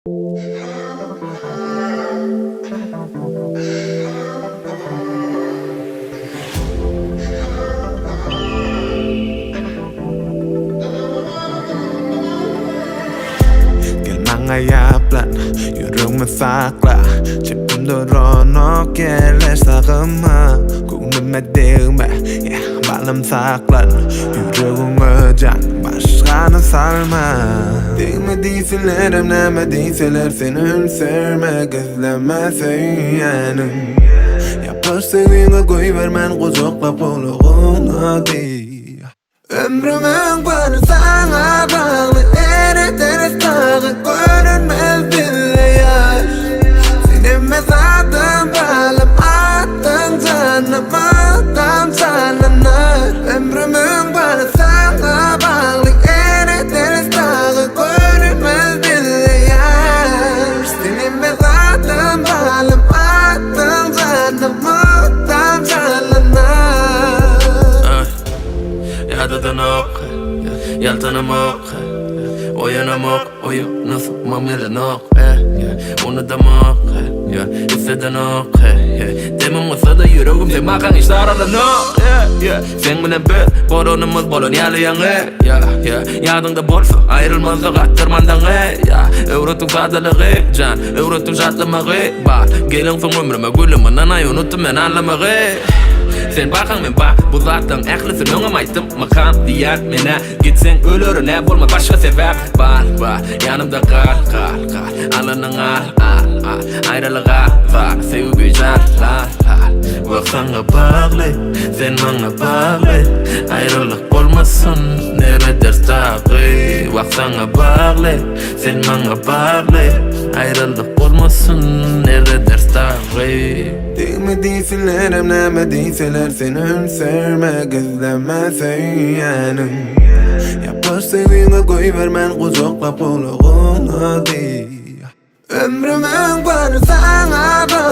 Yaplan yürüme sakla Çepimde ronok yerleşsağıma Ko'nglime değme balım saklan Yüreğime can başkanı sarma Değme değilseler emleme değilseler Seni sevmek izleme söylenim Yapar sevdiğine koyvermen Kucakla buluğuna değil Ömrümün bana sana bağlı Ereteriz tağı görünmez bile yaş Senin mezadım balım attın canım Attım canına Ömrümün bana sana bağlı Ereteriz tağı görünmez bile yaş Senin mezadım balım attın canım Attım canına Yadadan ok, yaltanım ok Oyanım ok, oyunum yalan ok Unutam ok, isteden ok Demem olsa da yüreğim sen makan işler alan ok Sen bilen biz, boronumuz bolon yalayan Yadında bolsa, ayrılmazlık attırmandan Öğretim fazlalığı, can, öğretim şartlamağı Bak, gelin son ömrüme gülümün anayı unuttum ben anlamağı Sen bakın men bak, bu zaten ählisi öňem aýtdym Makam diýär mene, gitsen ölürüne bolma başga sebäp Bar, yanımda kal, alanyň al Aýralyga var, sevgi jar, Wagtaňa bagly, sen maňa bagly Aýralyk bolmasyn, nere ders tagy Wagtaňa bagly, sen maňa bagly Aýralyk bolmasyn, nere ders tagy Değme değilseler emleme değilseler Seni sevmek izleme söylenim Yapar sevdiğine koyvermen Kucakla buluğuna değil Ömrümün bana sana bağlı